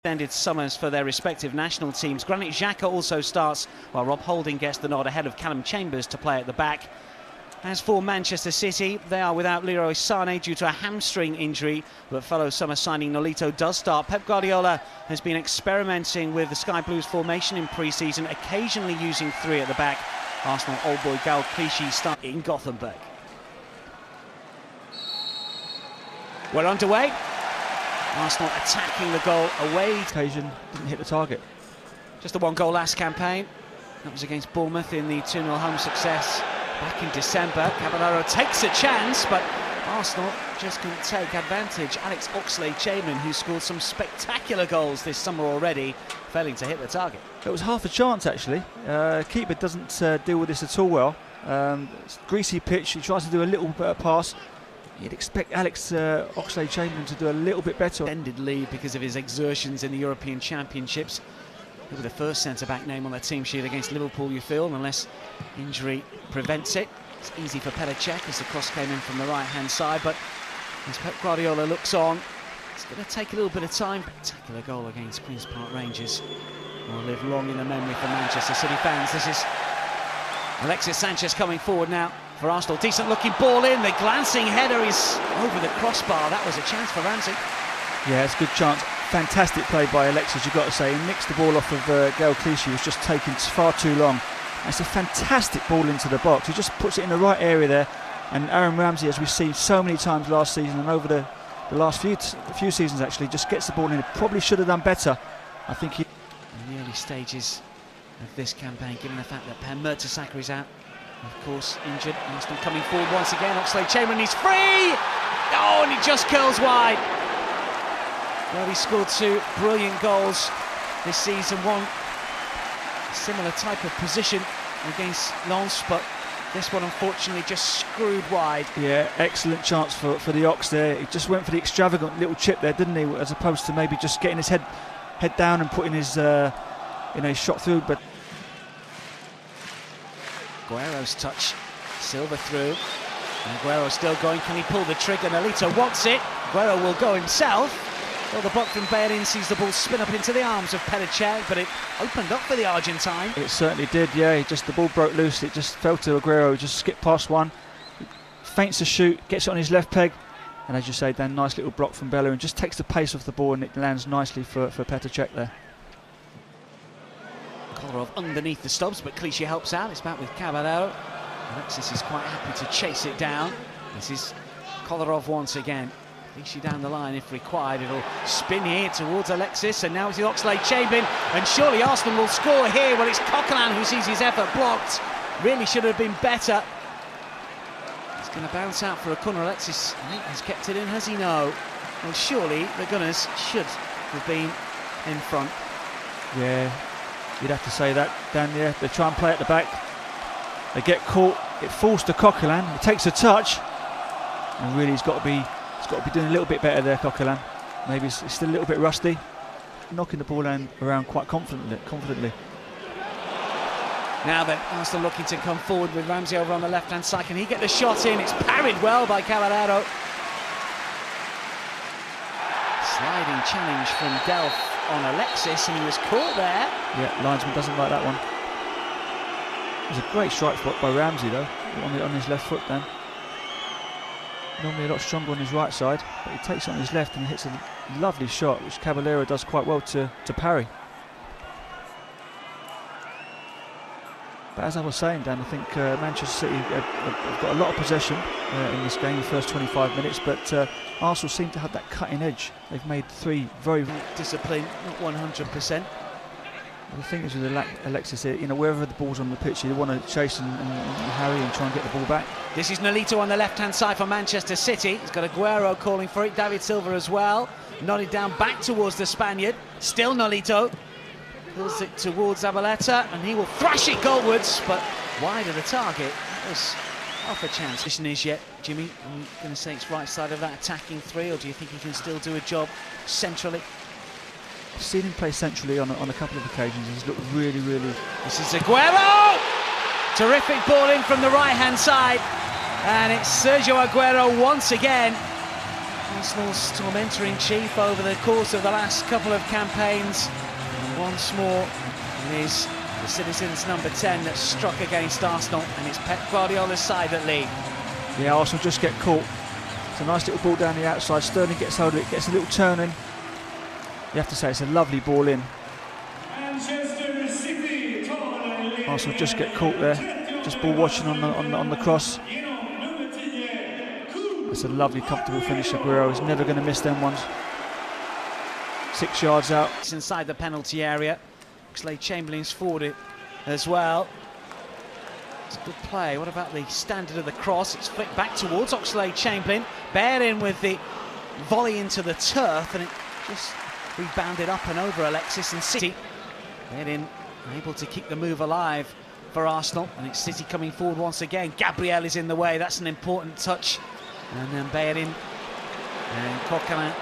Extended summers for their respective national teams. Granit Xhaka also starts, while Rob Holding gets the nod ahead of Callum Chambers to play at the back. As for Manchester City, they are without Leroy Sané due to a hamstring injury, but fellow summer signing Nolito does start. Pep Guardiola has been experimenting with the Sky Blues formation in pre-season, occasionally using three at the back. Arsenal old boy Goot Luck start in Gothenburg. We're underway. Arsenal attacking the goal away. Occasion didn't hit the target. Just the one goal last campaign. That was against Bournemouth in the 2-0 home success back in December. Caballero takes a chance, but Arsenal just couldn't take advantage. Alex Oxlade-Chamberlain, who scored some spectacular goals this summer already, failing to hit the target. It was half a chance actually. Keeper doesn't deal with this at all well. It's a greasy pitch. He tries to do a little bit of pass. You'd expect Alex Oxlade-Chamberlain to do a little bit better. Extended lead because of his exertions in the European Championships. He'll be the first centre-back name on their team sheet against Liverpool, you feel, unless injury prevents it. It's easy for Petr Cech as the cross came in from the right-hand side, but as Pep Guardiola looks on, it's going to take a little bit of time. Spectacular goal against Queen's Park Rangers will live long in the memory for Manchester City fans. This is Alexis Sanchez coming forward now for Arsenal. Decent looking ball in. The glancing header is over the crossbar. That was a chance for Ramsey. Yeah, it's a good chance. Fantastic play by Alexis, you've got to say. He mixed the ball off of Goot Luck, who was just taking far too long. It's a fantastic ball into the box. He just puts it in the right area there. And Aaron Ramsey, as we've seen so many times last season and over the last few seasons actually, just gets the ball in. He probably should have done better. I think he... In the early stages of this campaign, given the fact that Per Mertesacker is out, of course, injured. Arsenal coming forward once again. Oxlade-Chamberlain is free! Oh, and it just curls wide. Well, he scored two brilliant goals this season. One similar type of position against Lens, but this one unfortunately just screwed wide. Yeah, excellent chance for the Ox there. He just went for the extravagant little chip there, didn't he? As opposed to maybe just getting his head down and putting his shot through. But Aguero's touch, Silva through. And Aguero still going. Can he pull the trigger? Nolito wants it. Aguero will go himself. Well, the block from Bellerin sees the ball spin up into the arms of Petr Cech, but it opened up for the Argentine. It certainly did, yeah. The ball broke loose. It just fell to Aguero. Just skipped past one. Feints to shoot, gets it on his left peg. And as you say, Dan, nice little block from Bellerin. Just takes the pace off the ball and it lands nicely for Petr Cech there. Kolarov underneath the stubs, but Clichy helps out. It's back with Caballero. Alexis is quite happy to chase it down. This is Kolarov once again. Clichy down the line if required. It'll spin here towards Alexis, and now it's Oxlade-Chamberlain, and surely Arsenal will score here. Well, it's Coquelin who sees his effort blocked. Really should have been better. It's going to bounce out for a corner. Alexis, I think, has kept it in, has he? No. Well, surely the Gunners should have been in front. Yeah, you'd have to say that, Dan. Yeah, they try and play at the back. They get caught. It falls to Coquelin. It takes a touch, and really he's got to be doing a little bit better there, Coquelin. Maybe he's still a little bit rusty. Knocking the ball around quite confidently. Now then, Arsenal looking to come forward with Ramsey over on the left-hand side. Can he get the shot in? It's parried well by Caballero. Sliding challenge from Delph on Alexis, and he was caught there. Yeah, linesman doesn't like that one. It was a great strike spot by Ramsey though, on his left foot then. Normally a lot stronger on his right side, but he takes it on his left and hits a lovely shot, which Caballero does quite well to parry. But as I was saying, Dan, I think Manchester City have got a lot of possession in this game, the first 25 minutes, but Arsenal seem to have that cutting edge. They've made three very... Discipline, not 100%. The thing is with Alexis here, wherever the ball's on the pitch, you want to chase and harry and try and get the ball back. This is Nolito on the left-hand side for Manchester City. He's got Aguero calling for it, David Silva as well. Nodded down back towards the Spaniard. Still Nolito. Pulls it towards Zabaleta, and he will thrash it goalwards, but wide of the target. That was half a chance. Position is yet, Jimmy, I'm going to say it's right side of that attacking three, or do you think he can still do a job centrally? I've seen him play centrally on a couple of occasions. He's looked really... This is Aguero! Terrific ball in from the right-hand side. And it's Sergio Aguero once again. Arsenal's tormentor-in-chief over the course of the last couple of campaigns. And once more, it is the Citizens' number 10 that struck against Arsenal, and it's Pep Guardiola's side that lead. Yeah, Arsenal just get caught. It's a nice little ball down the outside. Sterling gets hold of it, gets a little turn in. You have to say it's a lovely ball in. Arsenal just get caught there. Just ball watching on the cross. It's a lovely, comfortable finish. Aguero is never going to miss them ones. 6 yards out. It's inside the penalty area. Oxlade-Chamberlain's forward it as well. It's a good play. What about the standard of the cross? It's flicked back towards Oxlade-Chamberlain. Bared in with the volley into the turf, and it just rebounded up and over Alexis, and City. Bared in, able to keep the move alive for Arsenal, and it's City coming forward once again. Gabriel is in the way. That's an important touch. And then Bared in, and Coquelin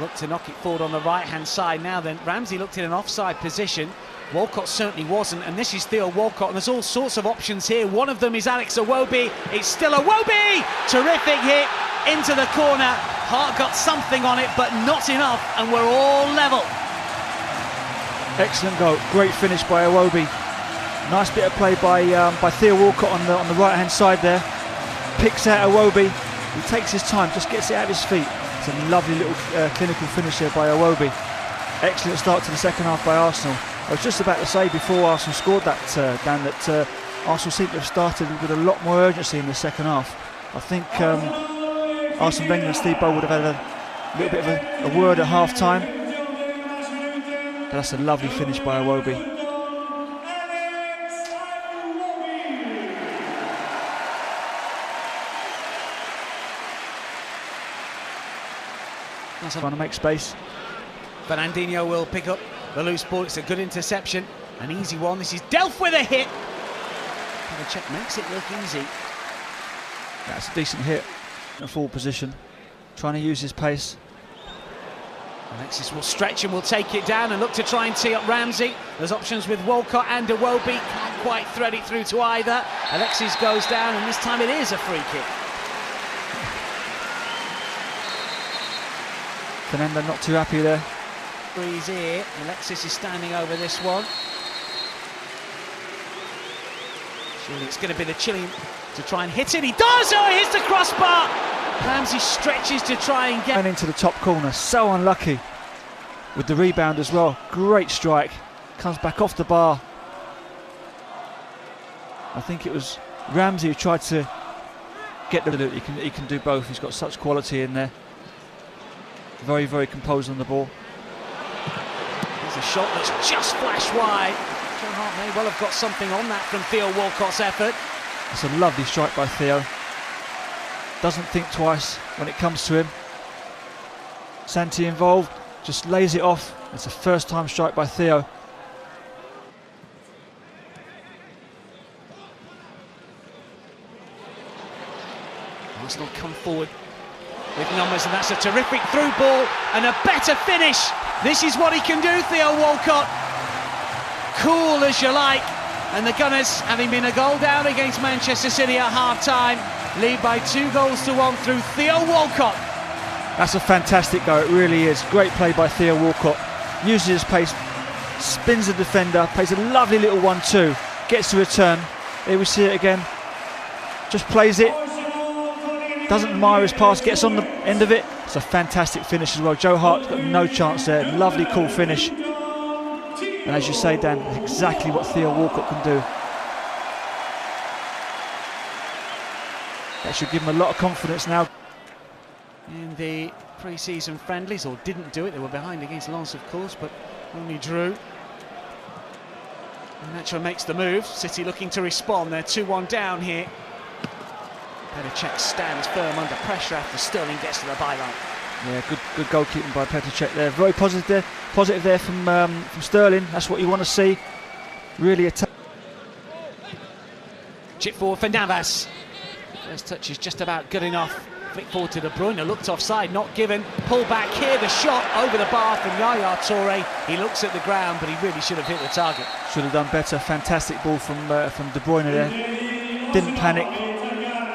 looked to knock it forward on the right-hand side. Now then, Ramsey looked in an offside position. Walcott certainly wasn't, and this is Theo Walcott, and there's all sorts of options here. One of them is Alex Iwobi. It's still Iwobi! Terrific hit into the corner. Hart got something on it, but not enough, and we're all level. Excellent goal. Great finish by Iwobi. Nice bit of play by Theo Walcott on the right-hand side there. Picks out Iwobi. He takes his time, just gets it out of his feet. It's a lovely little clinical finish here by Iwobi. Excellent start to the second half by Arsenal. I was just about to say before Arsenal scored that, Dan, that Arsenal seemed to have started with a lot more urgency in the second half. I think Arsene Wenger and Steve Bow would have had a little bit of a word at half-time. But that's a lovely finish by Iwobi. Trying to make space. Fernandinho will pick up the loose ball. It's a good interception, an easy one. This is Delph with a hit. Check makes it look easy. That's a decent hit in a full position, trying to use his pace. Alexis will stretch and will take it down and look to try and tee up Ramsey. There's options with Walcott and Iwobi. Can't quite thread it through to either. Alexis goes down, and this time it is a free kick. Fernando not too happy there. Breeze here. Alexis is standing over this one. Surely it's going to be the Chilean to try and hit it. He does! Oh, he hits the crossbar! Ramsey stretches to try and get... And into the top corner. So unlucky with the rebound as well. Great strike. Comes back off the bar. I think it was Ramsey who tried to get the... He can do both. He's got such quality in there. Very, very composed on the ball. There's a shot that's just flashed wide. Joe Hart may well have got something on that from Theo Walcott's effort. It's a lovely strike by Theo. Doesn't think twice when it comes to him. Santi involved, just lays it off. It's a first time strike by Theo. Arsenal come forward with numbers, and that's a terrific through ball and a better finish. This is what he can do, Theo Walcott. Cool as you like. And the Gunners, having been a goal down against Manchester City at half-time, lead by 2-1 through Theo Walcott. That's a fantastic goal, it really is. Great play by Theo Walcott. Uses his pace, spins the defender, plays a lovely little 1-2, gets the return. Here we see it again. Just plays it. Doesn't admire his pass, gets on the end of it. It's a fantastic finish as well. Joe Hart's got no chance there. Lovely, cool finish. And as you say, Dan, exactly what Theo Walcott can do. That should give him a lot of confidence now. In the pre-season friendlies, or didn't do it. They were behind against Lens, of course, but only drew. And Nacho makes the move. City looking to respond. They're 2-1 down here. Petr Cech stands firm under pressure after Sterling gets to the byline. Yeah, good goalkeeping by Petr Cech there. Very positive there from Sterling. That's what you want to see. Really attack. Chip forward for Navas. First touch is just about good enough. Flick forward to De Bruyne, looked offside, not given. Pull back here, the shot over the bar from Yaya Toure. He looks at the ground, but he really should have hit the target. Should have done better. Fantastic ball from De Bruyne there. Didn't panic.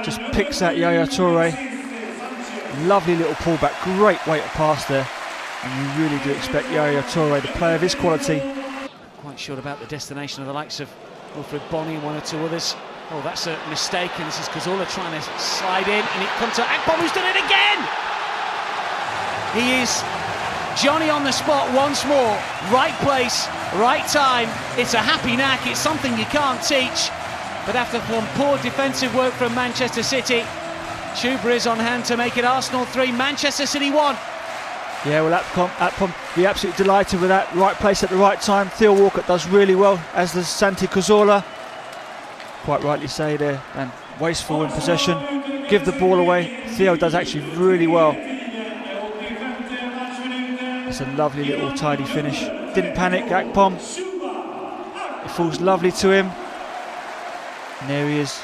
Just picks out Yaya Toure. Lovely little pullback, great weight of pass there. And you really do expect Yaya Toure, the player of his quality. Quite sure about the destination of the likes of Wilfred Bonney and one or two others. Oh, that's a mistake, and this is Cazorla trying to slide in, and it comes to Akpom, who's done it again! He is Johnny on the spot once more. Right place, right time. It's a happy knack, it's something you can't teach. But after some poor defensive work from Manchester City, Chuba is on hand to make it Arsenal 3, Manchester City 1. Yeah, well, Akpom be absolutely delighted with that. Right place at the right time. Theo Walcott does really well, as does Santi Cazorla. Quite rightly say there, and wasteful in possession. Give the ball away. Theo does actually really well. It's a lovely little tidy finish. Didn't panic, Akpom. It falls lovely to him. And there he is,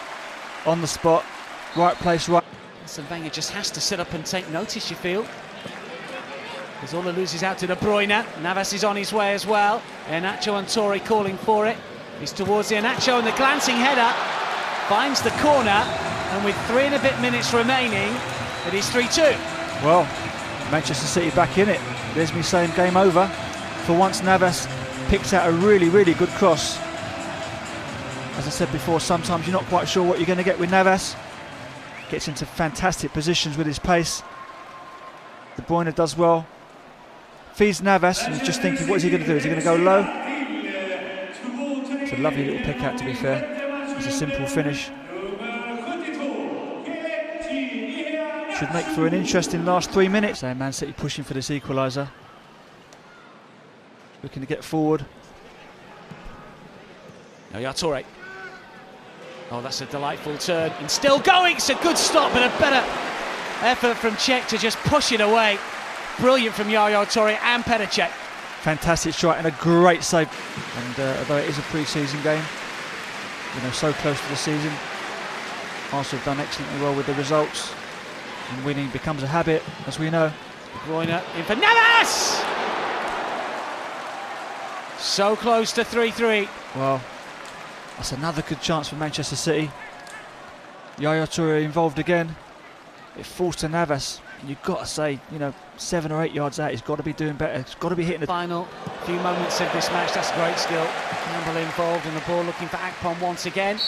on the spot. Right place, right. So Wenger just has to sit up and take notice, you feel. Cazorla loses out to De Bruyne. Navas is on his way as well. Iheanacho and Toure calling for it. He's towards Iheanacho, and the glancing header finds the corner. And with 3 and a bit minutes remaining, it is 3-2. Well, Manchester City back in it. There's me saying game over. For once, Navas picks out a really, really good cross. As I said before, sometimes you're not quite sure what you're going to get with Navas. Gets into fantastic positions with his pace. De Bruyne does well. Feeds Navas, and he's just thinking, what is he going to do? Is he going to go low? It's a lovely little pick out, to be fair. It's a simple finish. Should make for an interesting last 3 minutes. So Man City pushing for this equaliser. Looking to get forward. Now Yaya Toure. Oh, that's a delightful turn. And still going. It's a good stop, but a better effort from Cech to just push it away. Brilliant from Yaya Toure and Petr Cech. Fantastic shot and a great save. And although it is a pre-season game, you know, so close to the season, Arsenal have done excellently well with the results. And winning becomes a habit, as we know. De Bruyne in for Navas! So close to 3-3. Well, that's another good chance for Manchester City. Yaya Toure involved again. It falls to Navas. And you've got to say, you know, 7 or 8 yards out, he's got to be doing better. He's got to be hitting the final few moments of this match. That's great skill. Campbell involved in the ball, looking for Akpom once again.